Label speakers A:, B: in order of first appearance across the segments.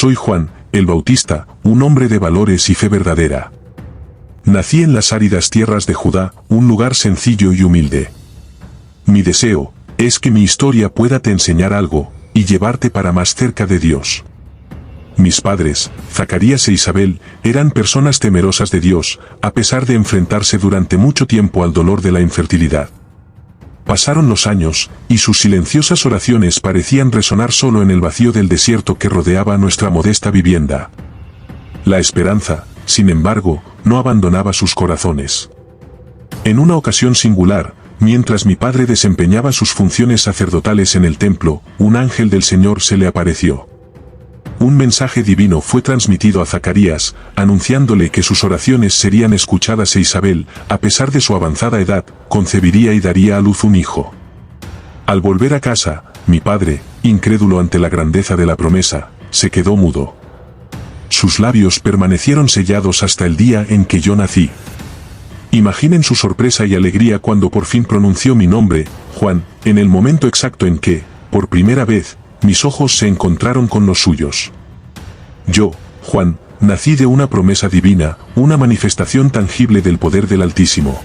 A: Soy Juan, el Bautista, un hombre de valores y fe verdadera. Nací en las áridas tierras de Judá, un lugar sencillo y humilde. Mi deseo es que mi historia pueda te enseñar algo y llevarte para más cerca de Dios. Mis padres, Zacarías e Isabel, eran personas temerosas de Dios, a pesar de enfrentarse durante mucho tiempo al dolor de la infertilidad. Pasaron los años, y sus silenciosas oraciones parecían resonar solo en el vacío del desierto que rodeaba nuestra modesta vivienda. La esperanza, sin embargo, no abandonaba sus corazones. En una ocasión singular, mientras mi padre desempeñaba sus funciones sacerdotales en el templo, un ángel del Señor se le apareció. Un mensaje divino fue transmitido a Zacarías, anunciándole que sus oraciones serían escuchadas e Isabel, a pesar de su avanzada edad, concebiría y daría a luz un hijo. Al volver a casa, mi padre, incrédulo ante la grandeza de la promesa, se quedó mudo. Sus labios permanecieron sellados hasta el día en que yo nací. Imaginen su sorpresa y alegría cuando por fin pronunció mi nombre, Juan, en el momento exacto en que, por primera vez, mis ojos se encontraron con los suyos. Yo, Juan, nací de una promesa divina, una manifestación tangible del poder del Altísimo.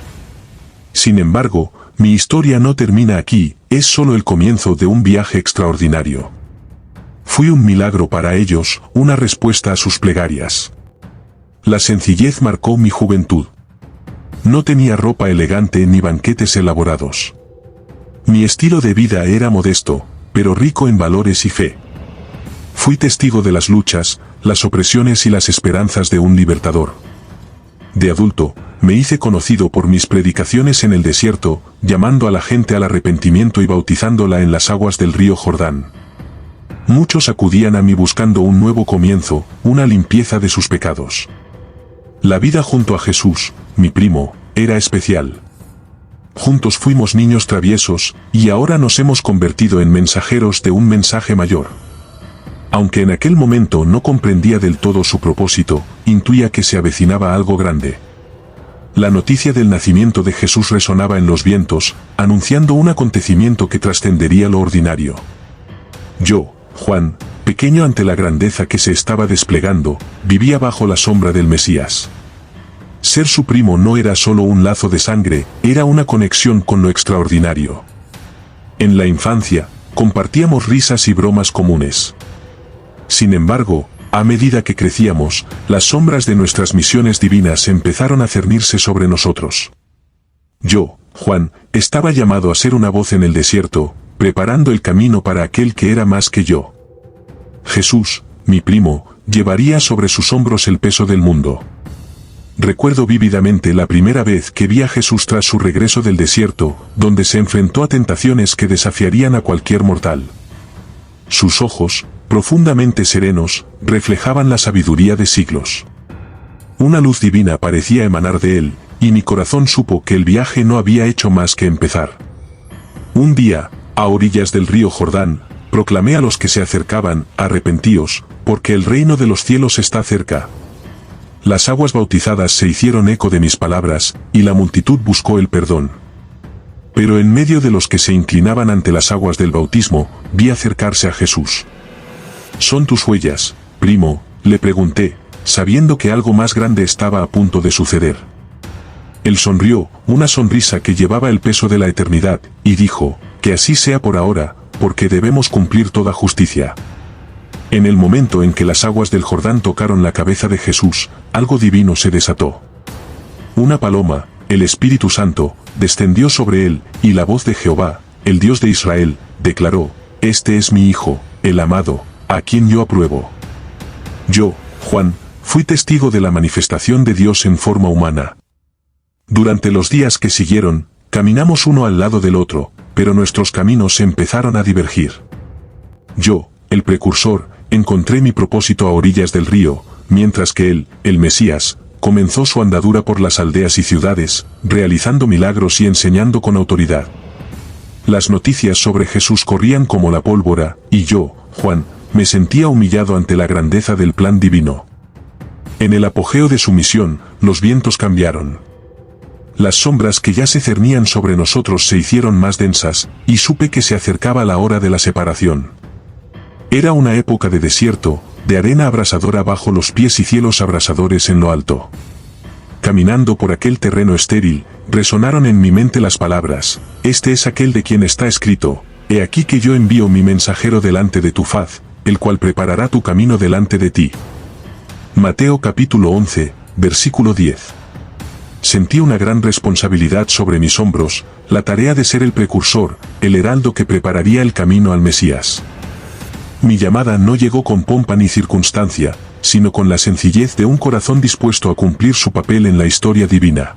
A: Sin embargo, mi historia no termina aquí, es solo el comienzo de un viaje extraordinario. Fui un milagro para ellos, una respuesta a sus plegarias. La sencillez marcó mi juventud. No tenía ropa elegante ni banquetes elaborados. Mi estilo de vida era modesto, pero rico en valores y fe. Fui testigo de las luchas, las opresiones y las esperanzas de un libertador. De adulto, me hice conocido por mis predicaciones en el desierto, llamando a la gente al arrepentimiento y bautizándola en las aguas del río Jordán. Muchos acudían a mí buscando un nuevo comienzo, una limpieza de sus pecados. La vida junto a Jesús, mi primo, era especial. Juntos fuimos niños traviesos, y ahora nos hemos convertido en mensajeros de un mensaje mayor. Aunque en aquel momento no comprendía del todo su propósito, intuía que se avecinaba algo grande. La noticia del nacimiento de Jesús resonaba en los vientos, anunciando un acontecimiento que trascendería lo ordinario. Yo, Juan, pequeño ante la grandeza que se estaba desplegando, vivía bajo la sombra del Mesías. Ser su primo no era solo un lazo de sangre, era una conexión con lo extraordinario. En la infancia, compartíamos risas y bromas comunes. Sin embargo, a medida que crecíamos, las sombras de nuestras misiones divinas empezaron a cernirse sobre nosotros. Yo, Juan, estaba llamado a ser una voz en el desierto, preparando el camino para aquel que era más que yo. Jesús, mi primo, llevaría sobre sus hombros el peso del mundo. Recuerdo vívidamente la primera vez que vi a Jesús tras su regreso del desierto, donde se enfrentó a tentaciones que desafiarían a cualquier mortal. Sus ojos, profundamente serenos, reflejaban la sabiduría de siglos. Una luz divina parecía emanar de él, y mi corazón supo que el viaje no había hecho más que empezar. Un día, a orillas del río Jordán, proclamé a los que se acercaban, arrepentíos, porque el reino de los cielos está cerca. Las aguas bautizadas se hicieron eco de mis palabras, y la multitud buscó el perdón. Pero en medio de los que se inclinaban ante las aguas del bautismo, vi acercarse a Jesús. «¿Son tus huellas, primo?», le pregunté, sabiendo que algo más grande estaba a punto de suceder. Él sonrió, una sonrisa que llevaba el peso de la eternidad, y dijo, «Que así sea por ahora, porque debemos cumplir toda justicia». En el momento en que las aguas del Jordán tocaron la cabeza de Jesús, algo divino se desató. Una paloma, el Espíritu Santo, descendió sobre él, y la voz de Jehová, el Dios de Israel, declaró, «Este es mi Hijo, el amado, a quien yo apruebo». Yo, Juan, fui testigo de la manifestación de Dios en forma humana. Durante los días que siguieron, caminamos uno al lado del otro, pero nuestros caminos empezaron a divergir. Yo, el precursor, encontré mi propósito a orillas del río, mientras que él, el Mesías, comenzó su andadura por las aldeas y ciudades, realizando milagros y enseñando con autoridad. Las noticias sobre Jesús corrían como la pólvora, y yo, Juan, me sentía humillado ante la grandeza del plan divino. En el apogeo de su misión, los vientos cambiaron. Las sombras que ya se cernían sobre nosotros se hicieron más densas, y supe que se acercaba la hora de la separación. Era una época de desierto, de arena abrasadora bajo los pies y cielos abrasadores en lo alto. Caminando por aquel terreno estéril, resonaron en mi mente las palabras: este es aquel de quien está escrito: he aquí que yo envío mi mensajero delante de tu faz, el cual preparará tu camino delante de ti. Mateo capítulo 11, versículo 10. Sentí una gran responsabilidad sobre mis hombros, la tarea de ser el precursor, el heraldo que prepararía el camino al Mesías. Mi llamada no llegó con pompa ni circunstancia, sino con la sencillez de un corazón dispuesto a cumplir su papel en la historia divina.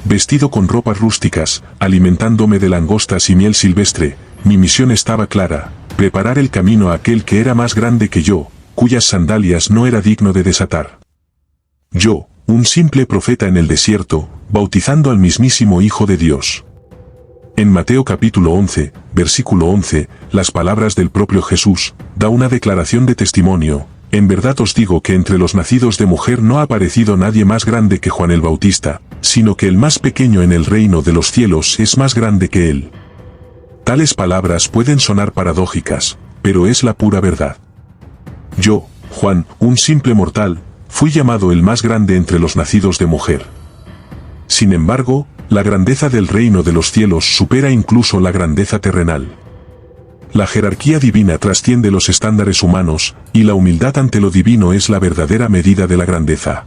A: Vestido con ropas rústicas, alimentándome de langostas y miel silvestre, mi misión estaba clara: preparar el camino a aquel que era más grande que yo, cuyas sandalias no era digno de desatar. Yo, un simple profeta en el desierto, bautizando al mismísimo Hijo de Dios. En Mateo capítulo 11, versículo 11, las palabras del propio Jesús, da una declaración de testimonio: en verdad os digo que entre los nacidos de mujer no ha aparecido nadie más grande que Juan el Bautista, sino que el más pequeño en el reino de los cielos es más grande que él. Tales palabras pueden sonar paradójicas, pero es la pura verdad. Yo, Juan, un simple mortal, fui llamado el más grande entre los nacidos de mujer. Sin embargo, la grandeza del reino de los cielos supera incluso la grandeza terrenal. La jerarquía divina trasciende los estándares humanos, y la humildad ante lo divino es la verdadera medida de la grandeza.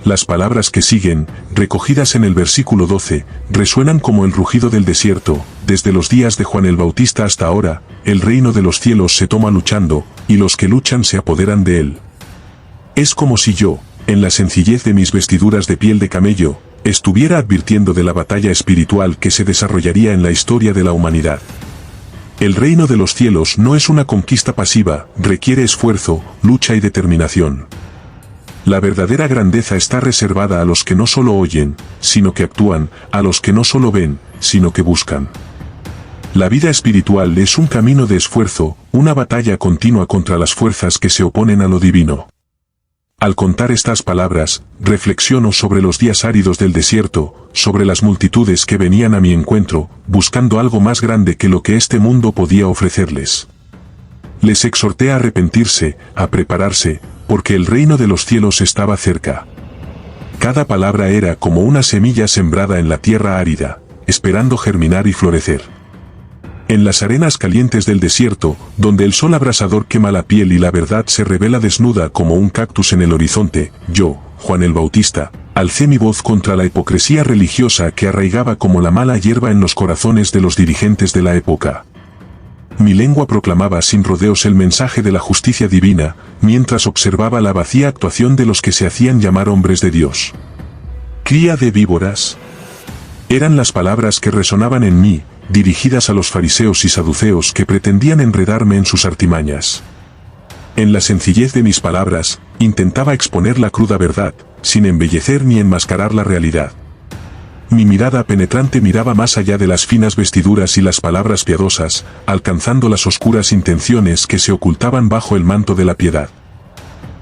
A: Las palabras que siguen, recogidas en el versículo 12, resuenan como el rugido del desierto: desde los días de Juan el Bautista hasta ahora, el reino de los cielos se toma luchando, y los que luchan se apoderan de él. Es como si yo, en la sencillez de mis vestiduras de piel de camello, estuviera advirtiendo de la batalla espiritual que se desarrollaría en la historia de la humanidad. El reino de los cielos no es una conquista pasiva, requiere esfuerzo, lucha y determinación. La verdadera grandeza está reservada a los que no solo oyen, sino que actúan, a los que no solo ven, sino que buscan. La vida espiritual es un camino de esfuerzo, una batalla continua contra las fuerzas que se oponen a lo divino. Al contar estas palabras, reflexiono sobre los días áridos del desierto, sobre las multitudes que venían a mi encuentro, buscando algo más grande que lo que este mundo podía ofrecerles. Les exhorté a arrepentirse, a prepararse, porque el reino de los cielos estaba cerca. Cada palabra era como una semilla sembrada en la tierra árida, esperando germinar y florecer. En las arenas calientes del desierto, donde el sol abrasador quema la piel y la verdad se revela desnuda como un cactus en el horizonte, yo, Juan el Bautista, alcé mi voz contra la hipocresía religiosa que arraigaba como la mala hierba en los corazones de los dirigentes de la época. Mi lengua proclamaba sin rodeos el mensaje de la justicia divina, mientras observaba la vacía actuación de los que se hacían llamar hombres de Dios. «Cría de víboras». Eran las palabras que resonaban en mí, dirigidas a los fariseos y saduceos que pretendían enredarme en sus artimañas. En la sencillez de mis palabras, intentaba exponer la cruda verdad, sin embellecer ni enmascarar la realidad. Mi mirada penetrante miraba más allá de las finas vestiduras y las palabras piadosas, alcanzando las oscuras intenciones que se ocultaban bajo el manto de la piedad.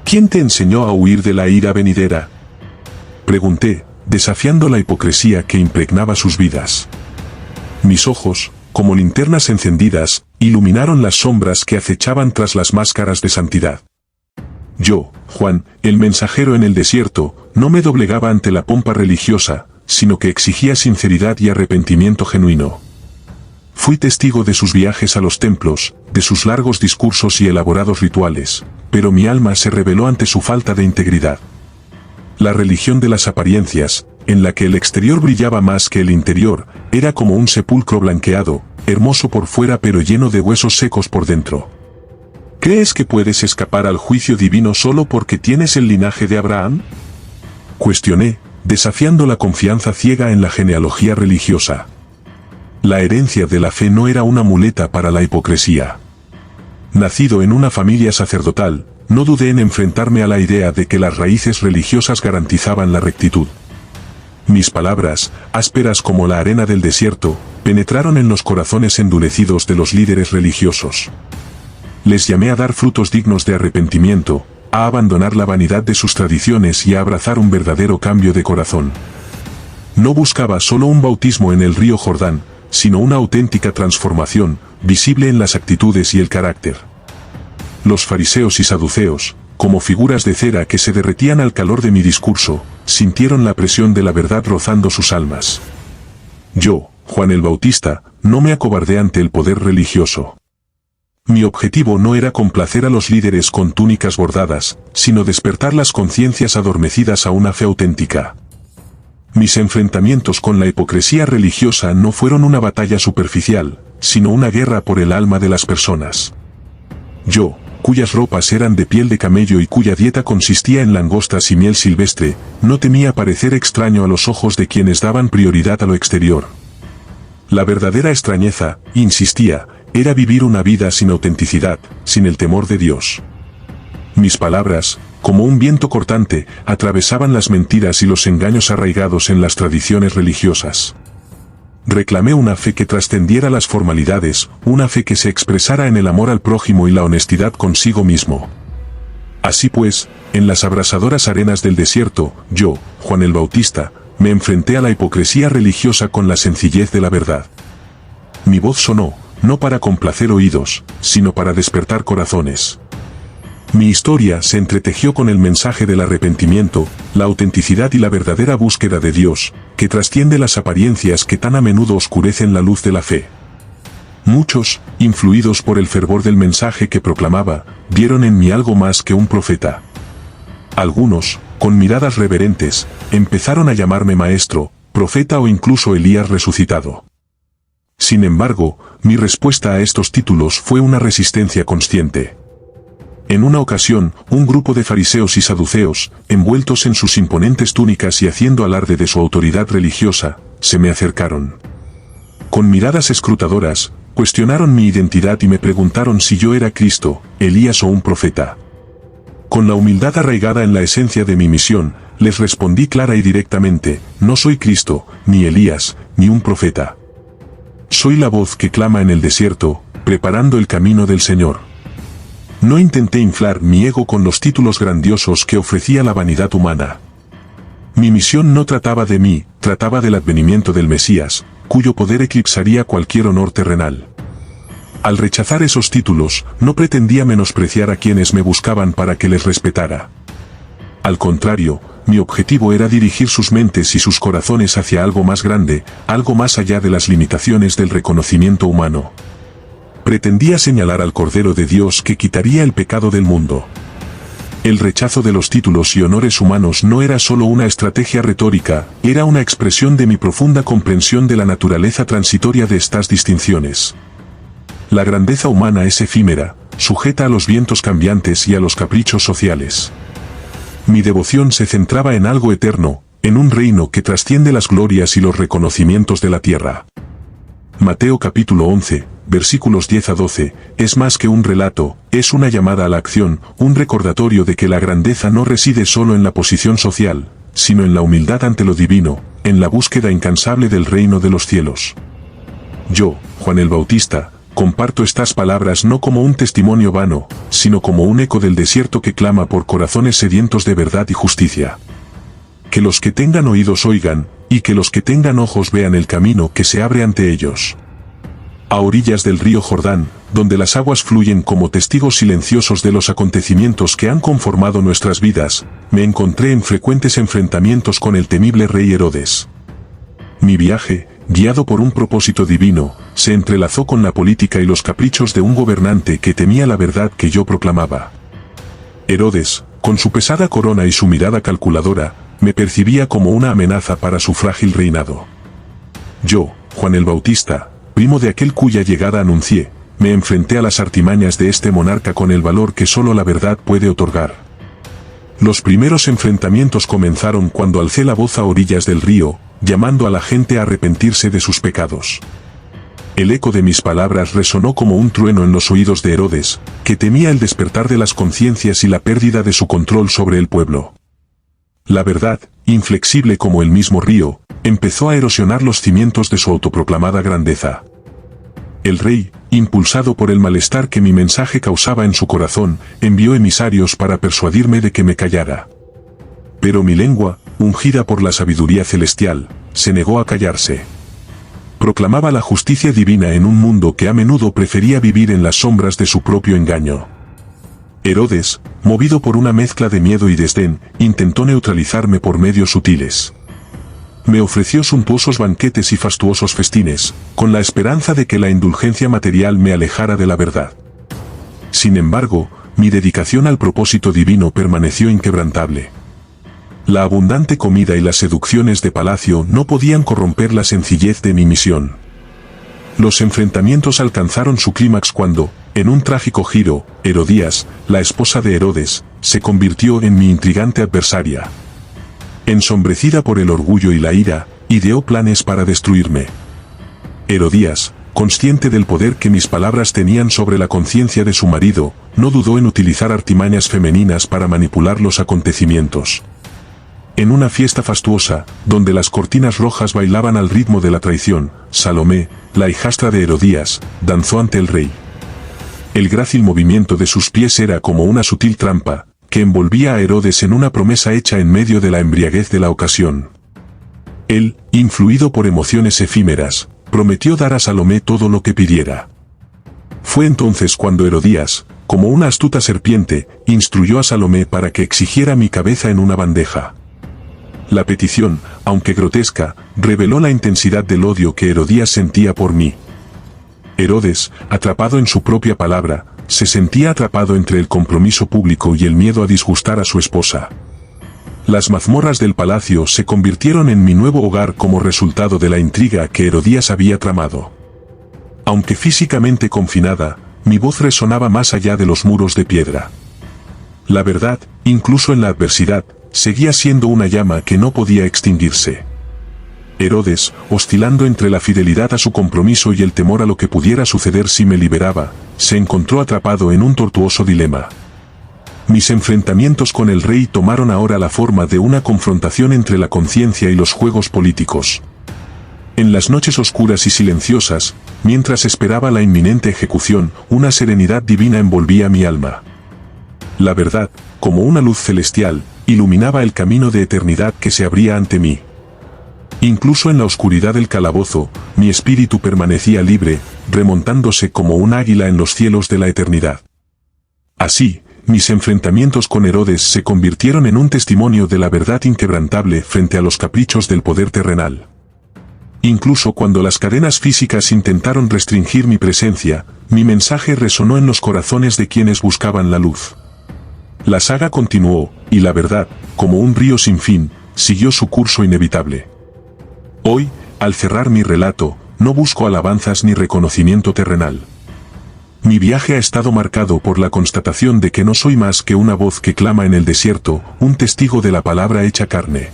A: ¿Quién te enseñó a huir de la ira venidera?, pregunté, desafiando la hipocresía que impregnaba sus vidas. Mis ojos, como linternas encendidas, iluminaron las sombras que acechaban tras las máscaras de santidad. Yo, Juan, el mensajero en el desierto, no me doblegaba ante la pompa religiosa, sino que exigía sinceridad y arrepentimiento genuino. Fui testigo de sus viajes a los templos, de sus largos discursos y elaborados rituales, pero mi alma se rebeló ante su falta de integridad. La religión de las apariencias, en la que el exterior brillaba más que el interior, era como un sepulcro blanqueado, hermoso por fuera pero lleno de huesos secos por dentro. ¿Crees que puedes escapar al juicio divino solo porque tienes el linaje de Abraham?, cuestioné, desafiando la confianza ciega en la genealogía religiosa. La herencia de la fe no era una muleta para la hipocresía. Nacido en una familia sacerdotal, no dudé en enfrentarme a la idea de que las raíces religiosas garantizaban la rectitud. Mis palabras, ásperas como la arena del desierto, penetraron en los corazones endurecidos de los líderes religiosos. Les llamé a dar frutos dignos de arrepentimiento, a abandonar la vanidad de sus tradiciones y a abrazar un verdadero cambio de corazón. No buscaba solo un bautismo en el río Jordán, sino una auténtica transformación, visible en las actitudes y el carácter. los fariseos y saduceos, como figuras de cera que se derretían al calor de mi discurso, sintieron la presión de la verdad rozando sus almas. Yo, Juan el Bautista, no me acobardé ante el poder religioso. Mi objetivo no era complacer a los líderes con túnicas bordadas, sino despertar las conciencias adormecidas a una fe auténtica. Mis enfrentamientos con la hipocresía religiosa no fueron una batalla superficial, sino una guerra por el alma de las personas. Yo, cuyas ropas eran de piel de camello y cuya dieta consistía en langostas y miel silvestre, no temía parecer extraño a los ojos de quienes daban prioridad a lo exterior. La verdadera extrañeza, insistía, era vivir una vida sin autenticidad, sin el temor de Dios. Mis palabras, como un viento cortante, atravesaban las mentiras y los engaños arraigados en las tradiciones religiosas. Reclamé una fe que trascendiera las formalidades, una fe que se expresara en el amor al prójimo y la honestidad consigo mismo. Así pues, en las abrasadoras arenas del desierto, yo, Juan el Bautista, me enfrenté a la hipocresía religiosa con la sencillez de la verdad. Mi voz sonó, no para complacer oídos, sino para despertar corazones. Mi historia se entretejió con el mensaje del arrepentimiento, la autenticidad y la verdadera búsqueda de Dios, que trasciende las apariencias que tan a menudo oscurecen la luz de la fe. Muchos, influidos por el fervor del mensaje que proclamaba, vieron en mí algo más que un profeta. Algunos, con miradas reverentes, empezaron a llamarme maestro, profeta o incluso Elías resucitado. Sin embargo, mi respuesta a estos títulos fue una resistencia consciente. En una ocasión, un grupo de fariseos y saduceos, envueltos en sus imponentes túnicas y haciendo alarde de su autoridad religiosa, se me acercaron. Con miradas escrutadoras, cuestionaron mi identidad y me preguntaron si yo era Cristo, Elías o un profeta. Con la humildad arraigada en la esencia de mi misión, les respondí clara y directamente: no soy Cristo, ni Elías, ni un profeta. Soy la voz que clama en el desierto, preparando el camino del Señor. No intenté inflar mi ego con los títulos grandiosos que ofrecía la vanidad humana. Mi misión no trataba de mí, trataba del advenimiento del Mesías, cuyo poder eclipsaría cualquier honor terrenal. Al rechazar esos títulos, no pretendía menospreciar a quienes me buscaban para que les respetara. Al contrario, mi objetivo era dirigir sus mentes y sus corazones hacia algo más grande, algo más allá de las limitaciones del reconocimiento humano. Pretendía señalar al Cordero de Dios que quitaría el pecado del mundo. El rechazo de los títulos y honores humanos no era solo una estrategia retórica, era una expresión de mi profunda comprensión de la naturaleza transitoria de estas distinciones. La grandeza humana es efímera, sujeta a los vientos cambiantes y a los caprichos sociales. Mi devoción se centraba en algo eterno, en un reino que trasciende las glorias y los reconocimientos de la tierra. Mateo capítulo 11, versículos 10 a 12, es más que un relato, es una llamada a la acción, un recordatorio de que la grandeza no reside solo en la posición social, sino en la humildad ante lo divino, en la búsqueda incansable del reino de los cielos. Yo, Juan el Bautista, comparto estas palabras no como un testimonio vano, sino como un eco del desierto que clama por corazones sedientos de verdad y justicia. Que los que tengan oídos oigan, y que los que tengan ojos vean el camino que se abre ante ellos. A orillas del río Jordán, donde las aguas fluyen como testigos silenciosos de los acontecimientos que han conformado nuestras vidas, me encontré en frecuentes enfrentamientos con el temible rey Herodes. Mi viaje, guiado por un propósito divino, se entrelazó con la política y los caprichos de un gobernante que temía la verdad que yo proclamaba. Herodes, con su pesada corona y su mirada calculadora, me percibía como una amenaza para su frágil reinado. Yo, Juan el Bautista, primo de aquel cuya llegada anuncié, me enfrenté a las artimañas de este monarca con el valor que solo la verdad puede otorgar. Los primeros enfrentamientos comenzaron cuando alcé la voz a orillas del río, llamando a la gente a arrepentirse de sus pecados. El eco de mis palabras resonó como un trueno en los oídos de Herodes, que temía el despertar de las conciencias y la pérdida de su control sobre el pueblo. La verdad, inflexible como el mismo río, empezó a erosionar los cimientos de su autoproclamada grandeza. El rey, impulsado por el malestar que mi mensaje causaba en su corazón, envió emisarios para persuadirme de que me callara. Pero mi lengua, ungida por la sabiduría celestial, se negó a callarse. Proclamaba la justicia divina en un mundo que a menudo prefería vivir en las sombras de su propio engaño. Herodes, movido por una mezcla de miedo y desdén, intentó neutralizarme por medios sutiles. Me ofreció suntuosos banquetes y fastuosos festines, con la esperanza de que la indulgencia material me alejara de la verdad. Sin embargo, mi dedicación al propósito divino permaneció inquebrantable. La abundante comida y las seducciones de palacio no podían corromper la sencillez de mi misión. Los enfrentamientos alcanzaron su clímax cuando, en un trágico giro, Herodías, la esposa de Herodes, se convirtió en mi intrigante adversaria. Ensombrecida por el orgullo y la ira, ideó planes para destruirme. Herodías, consciente del poder que mis palabras tenían sobre la conciencia de su marido, no dudó en utilizar artimañas femeninas para manipular los acontecimientos. En una fiesta fastuosa, donde las cortinas rojas bailaban al ritmo de la traición, Salomé, la hijastra de Herodías, danzó ante el rey. El grácil movimiento de sus pies era como una sutil trampa, que envolvía a Herodes en una promesa hecha en medio de la embriaguez de la ocasión. Él, influido por emociones efímeras, prometió dar a Salomé todo lo que pidiera. Fue entonces cuando Herodías, como una astuta serpiente, instruyó a Salomé para que exigiera mi cabeza en una bandeja. La petición, aunque grotesca, reveló la intensidad del odio que Herodías sentía por mí. Herodes, atrapado en su propia palabra, se sentía atrapado entre el compromiso público y el miedo a disgustar a su esposa. Las mazmorras del palacio se convirtieron en mi nuevo hogar como resultado de la intriga que Herodías había tramado. Aunque físicamente confinada, mi voz resonaba más allá de los muros de piedra. La verdad, incluso en la adversidad, seguía siendo una llama que no podía extinguirse. Herodes, oscilando entre la fidelidad a su compromiso y el temor a lo que pudiera suceder si me liberaba, se encontró atrapado en un tortuoso dilema. Mis enfrentamientos con el rey tomaron ahora la forma de una confrontación entre la conciencia y los juegos políticos. En las noches oscuras y silenciosas, mientras esperaba la inminente ejecución, una serenidad divina envolvía mi alma. La verdad, como una luz celestial, iluminaba el camino de eternidad que se abría ante mí. Incluso en la oscuridad del calabozo, mi espíritu permanecía libre, remontándose como un águila en los cielos de la eternidad. Así, mis enfrentamientos con Herodes se convirtieron en un testimonio de la verdad inquebrantable frente a los caprichos del poder terrenal. Incluso cuando las cadenas físicas intentaron restringir mi presencia, mi mensaje resonó en los corazones de quienes buscaban la luz. La saga continuó, y la verdad, como un río sin fin, siguió su curso inevitable. Hoy, al cerrar mi relato, no busco alabanzas ni reconocimiento terrenal. Mi viaje ha estado marcado por la constatación de que no soy más que una voz que clama en el desierto, un testigo de la palabra hecha carne.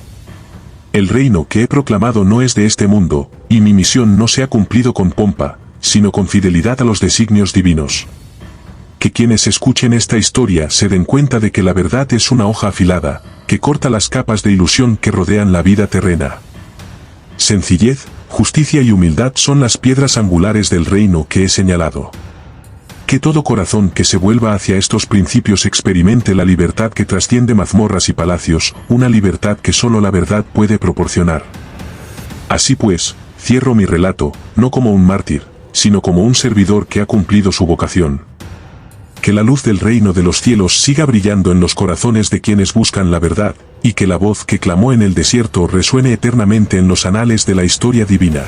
A: El reino que he proclamado no es de este mundo, y mi misión no se ha cumplido con pompa, sino con fidelidad a los designios divinos. Que quienes escuchen esta historia se den cuenta de que la verdad es una hoja afilada, que corta las capas de ilusión que rodean la vida terrena. Sencillez, justicia y humildad son las piedras angulares del reino que he señalado. Que todo corazón que se vuelva hacia estos principios experimente la libertad que trasciende mazmorras y palacios, una libertad que solo la verdad puede proporcionar. Así pues, cierro mi relato, no como un mártir, sino como un servidor que ha cumplido su vocación. Que la luz del reino de los cielos siga brillando en los corazones de quienes buscan la verdad, y que la voz que clamó en el desierto resuene eternamente en los anales de la historia divina.